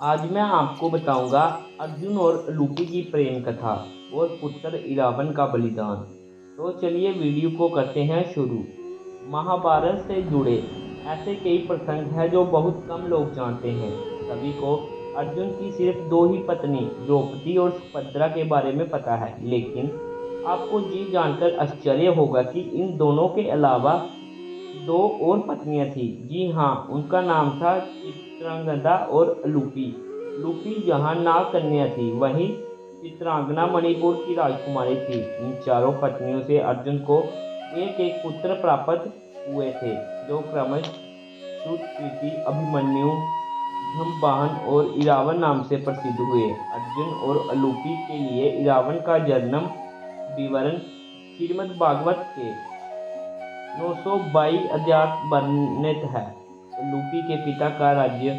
आज मैं आपको बताऊंगा अर्जुन और लूटी की प्रेम कथा और पुत्र इरावन का बलिदान। तो चलिए वीडियो को करते हैं शुरू। महाभारत से जुड़े ऐसे कई प्रसंग हैं जो बहुत कम लोग जानते हैं। सभी को अर्जुन की सिर्फ दो ही पत्नी द्रौपदी और सुभद्रा के बारे में पता है, लेकिन आपको ये जानकर आश्चर्य होगा कि इन दोनों के अलावा दो और पत्नियां थी। जी हाँ, उनका नाम था चित्रांगदा और लूपी। लूपी जहाँ नाग कन्या थी, वहीं चित्रांगना मणिपुर की राजकुमारी थी। इन चारों पत्नियों से अर्जुन को एक एक पुत्र प्राप्त हुए थे, जो क्रमश श्रुतकीर्ति, अभिमन्यु, धम्बाहन और इरावन नाम से प्रसिद्ध हुए। अर्जुन और अलूपी के लिए इरावन का जन्म विवरण श्रीमद् भागवत के 922 अध्याय वर्णित है। लूपी के पिता का राज्य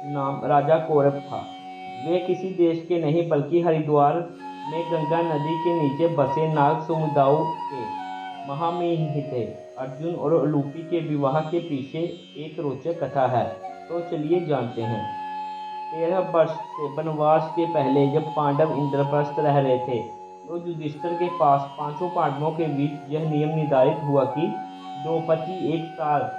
नाम राजा कौरव था। वे किसी देश के नहीं बल्कि हरिद्वार में गंगा नदी के नीचे बसे नाग समुदायों के महामहिम थे। अर्जुन और लूपी के विवाह के पीछे एक रोचक कथा है, तो चलिए जानते हैं। 13 वर्ष से वनवास के पहले जब पांडव इंद्रप्रस्थ रह रहे थे, तो युधिष्ठिर के पास पांचों पांडवों के बीच यह नियम निर्धारित हुआ कि द्रौपदी एक साल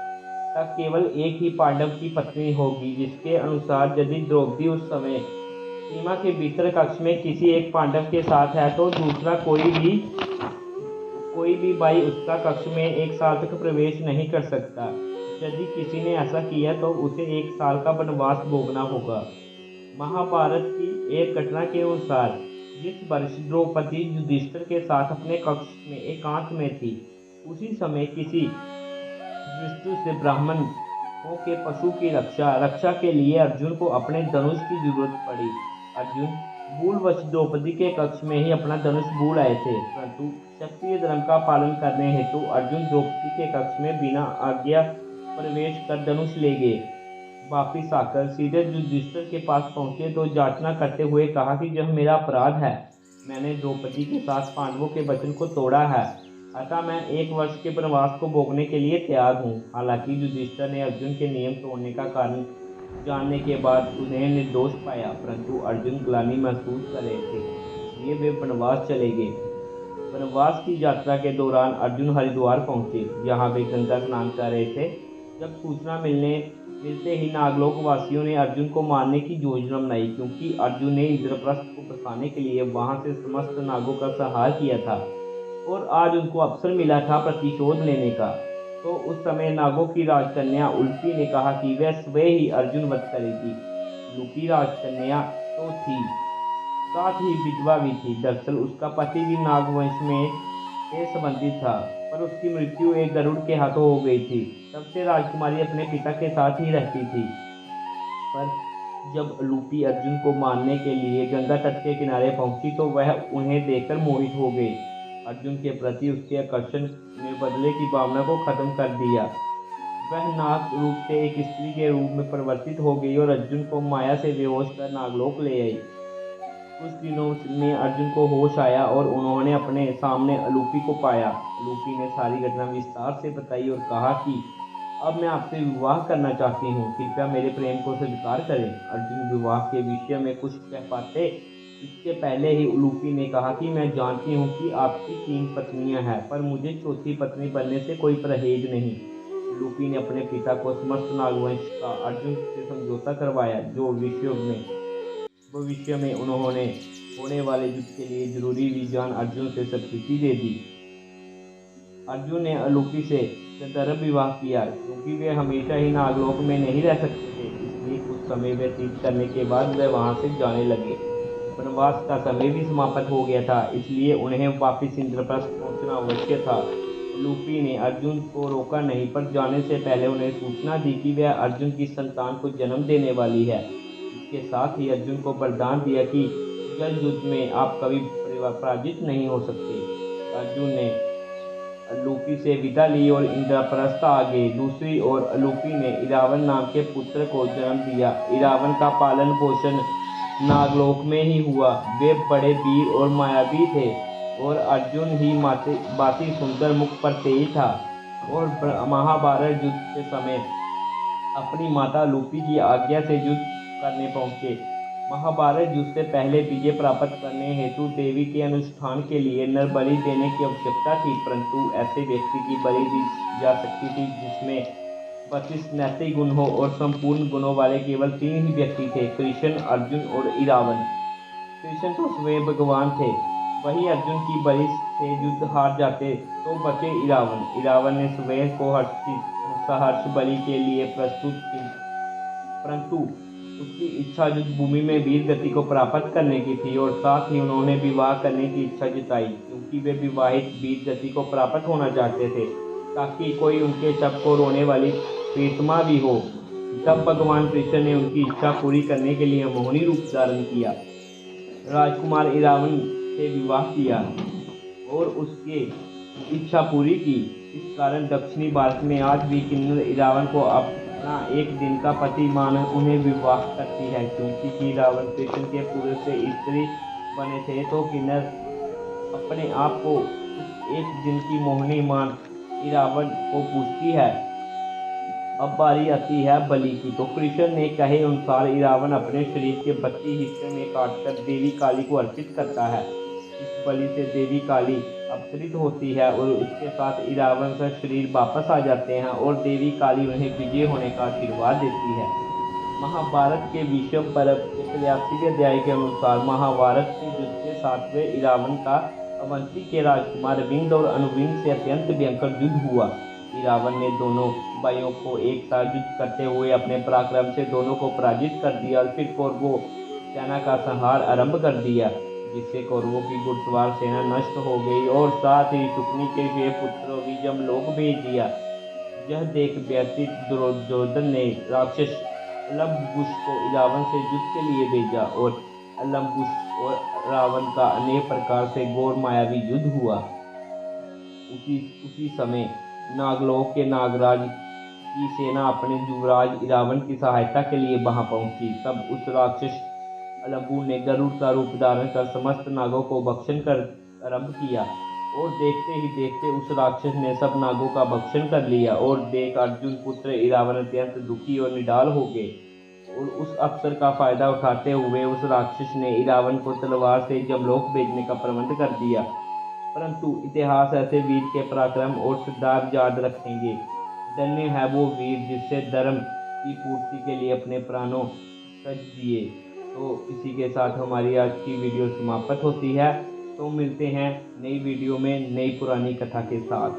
तक केवल एक ही पांडव की पत्नी होगी, जिसके अनुसार यदि द्रौपदी उस समय सीमा के भीतर कक्ष में किसी एक पांडव के साथ है, तो दूसरा कोई भी भाई उसका कक्ष में एक साल तक प्रवेश नहीं कर सकता। यदि किसी ने ऐसा किया तो उसे एक साल का वनवास भोगना होगा। महाभारत की एक घटना के अनुसार जिस वर्ष द्रौपदी युधिष्ठिर के साथ अपने कक्ष में एकांत में थी, उसी समय किसी दृष्टि से ब्राह्मणों के पशु की रक्षा के लिए अर्जुन को अपने धनुष की जरूरत पड़ी। अर्जुन भूलवश द्रौपदी के कक्ष में ही अपना धनुष भूल आए थे, परंतु क्षत्रिय धर्म का पालन करने हेतु अर्जुन द्रौपदी के कक्ष में बिना आज्ञा प्रवेश कर धनुष ले गए। वापिस आकर सीधे युधिष्ठिर के पास पहुंचे तो याचना करते हुए कहा कि यह मेरा अपराध है, मैंने द्रौपदी के साथ पांडवों के वचन को तोड़ा है, अतः मैं 1 वर्ष के वनवास को भोगने के लिए तैयार हूँ। हालांकि युधिष्ठिर ने अर्जुन के नियम तोड़ने का कारण जानने के बाद उन्हें निर्दोष पाया, परंतु अर्जुन ग्लानि महसूस कर रहे थे, इसलिए वे वनवास चले गए। वनवास की यात्रा के दौरान अर्जुन हरिद्वार पहुंचे, जहां वे गंगा स्नान कर रहे थे। जब सूचना मिलते ही नागलोक वासियों ने अर्जुन को मारने की योजना बनाई, क्योंकि अर्जुन ने इंद्रप्रस्थ को बसाने के लिए वहां से समस्त नागों का संहार किया था और आज उनको अवसर मिला था प्रतिशोध लेने का। तो उस समय नागों की राजकन्या उल्फी ने कहा कि वह स्वयं ही अर्जुन वध करेगी। लूपी राजकन्या तो थी, साथ ही विधवा भी थी। दरअसल उसका पति भी नागवंश में से संबंधित था, पर उसकी मृत्यु एक गरुड़ के हाथों हो गई थी। तब से राजकुमारी अपने पिता के साथ ही रहती थी। पर जब लूपी अर्जुन को मारने के लिए गंगा तट के किनारे पहुंची तो वह उन्हें देखकर मोहित हो गई। अर्जुन के प्रति उसके आकर्षण ने बदले की भावना को खत्म कर दिया। वह नाग रूप से एक स्त्री के रूप में परिवर्तित हो गई और अर्जुन को माया से बेहोश कर नागलोक ले आई। कुछ दिनों में अर्जुन को होश आया और उन्होंने अपने सामने अलूपी को पाया। अलूपी ने सारी घटना विस्तार से बताई और कहा कि अब मैं आपसे विवाह करना चाहती हूँ, कृपया मेरे प्रेम को स्वीकार करें। अर्जुन विवाह के विषय में कुछ कह पाते इससे पहले ही अलूपी ने कहा कि मैं जानती हूँ कि आपकी 3 पत्नियां हैं, पर मुझे चौथी पत्नी बनने से कोई परहेज नहीं। अलूपी ने अपने पिता को समस्त नागवंश का अर्जुन से समझौता करवाया, जो भविष्य में उन्होंने होने वाले युद्ध के लिए जरूरी विज्ञान अर्जुन से स्वीकृति दे दी। अर्जुन ने अलूपी से सदर्भ विवाह किया, क्योंकि वे हमेशा ही नागलोक में नहीं रह सकते थे, इसलिए कुछ समय व्यतीत करने के बाद वे वहां से जाने लगे। वनवास का समय भी समाप्त हो गया था, इसलिए उन्हें वापिस इंद्रप्रस्थ पहुंचना आवश्यक था। लूपी ने अर्जुन को रोका नहीं, पर जाने से पहले उन्हें सूचना दी कि वह अर्जुन की संतान को जन्म देने वाली है। इसके साथ ही अर्जुन को वरदान दिया कि जल युद्ध में आप कभी पराजित नहीं हो सकते। अर्जुन ने लूपी से विदा ली और इंद्रप्रस्थ आ गए। दूसरी ओर अलूपी ने इरावन नाम के पुत्र को जन्म दिया। इरावन का पालन पोषण नागलोक में ही हुआ। वे बड़े वीर और मायावी थे और अर्जुन ही बाती सुंदर, मुख पर तेज था और महाभारत युद्ध के समय अपनी माता लूपी की आज्ञा से युद्ध करने पहुंचे। महाभारत युद्ध से पहले विजय प्राप्त करने हेतु देवी के अनुष्ठान के लिए नर बलि देने की आवश्यकता थी, परंतु ऐसे व्यक्ति की बलि दी जा सकती थी जिसमें 25 नैतिक गुण हो और संपूर्ण गुणों वाले केवल 3 ही व्यक्ति थे, कृष्ण, अर्जुन और इरावन। कृष्ण तो स्वयं भगवान थे, वही अर्जुन की बलि से युद्ध हार जाते तो बचे इरावन। इरावन ने स्वयं को सहर्ष बलि के लिए प्रस्तुत की, परंतु उसकी इच्छा युद्ध भूमि में वीर गति को प्राप्त करने की थी और साथ ही उन्होंने विवाह करने की इच्छा जताई, क्योंकि वे विवाहित वीर गति को प्राप्त होना चाहते थे ताकि कोई उनके शव को रोने वाली प्रीतमा भी हो। तब भगवान कृष्ण ने उनकी इच्छा पूरी करने के लिए मोहिनी रूप धारण किया, राजकुमार इरावन से विवाह किया और उसके इच्छा पूरी की। इस कारण दक्षिणी भारत में आज भी किन्नर इरावन को अपना एक दिन का पति मान उन्हें विवाह करती है, क्योंकि इरावन कृष्ण के पूर्व से स्त्री बने थे तो किन्नर अपने आप को उस एक दिन की मोहिनी मान इरावन को पूछती है। अब बारी आती है बलि की, तो कृष्ण ने कहे अनुसार इरावन अपने शरीर के 32 हिस्से में काटकर देवी काली को अर्पित करता है। इस बलि से देवी काली अवतरित होती है और इसके साथ इरावन का शरीर वापस आ जाते हैं और देवी काली उन्हें विजय होने का आशीर्वाद देती है। महाभारत के विषम पर्व के 83वें अध्याय के अनुसार महाभारत के युद्ध के 7वें इरावन का अवंती के राजकुमार विंद और अनुविंद से अत्यंत भयंकर युद्ध हुआ। इरावन ने दोनों भाइयों को एक साथ युद्ध करते हुए अपने पराक्रम से दोनों को पराजित कर दिया और फिर कौरवों सेना का संहार आरंभ कर दिया, जिससे कौरवों की घुड़सवार सेना नष्ट हो गई और साथ ही शुकनी के 6 पुत्रों भी जमलोक भेज दिया। यह देख व्यथित दुर्योधन ने राक्षस अलम्बुस को इरावन से युद्ध के लिए भेजा और अलम्बुस और रावण का अनेक प्रकार से घोर मायावी युद्ध हुआ। उसी समय नागलोक के नागराज की सेना अपने युवराज इरावन की सहायता के लिए वहां पहुंची। तब उस राक्षस अलम्बु ने गरुड़ का रूप धारण कर समस्त नागों को भक्षण कर आरंभ किया और देखते ही देखते उस राक्षस ने सब नागों का भक्षण कर लिया और देख अर्जुन पुत्र इरावन अत्यंत दुखी और निडाल हो गए और उस अवसर का फायदा उठाते हुए उस राक्षस ने इरावन को तलवार से जमलोक भेजने का प्रबंध कर दिया। परंतु इतिहास ऐसे वीर के पराक्रम और सदैव याद रखेंगे। धन्य है वो वीर जिससे धर्म की पूर्ति के लिए अपने प्राणों तज दिए। तो इसी के साथ हमारी आज की वीडियो समाप्त होती है। तो मिलते हैं नई वीडियो में नई पुरानी कथा के साथ।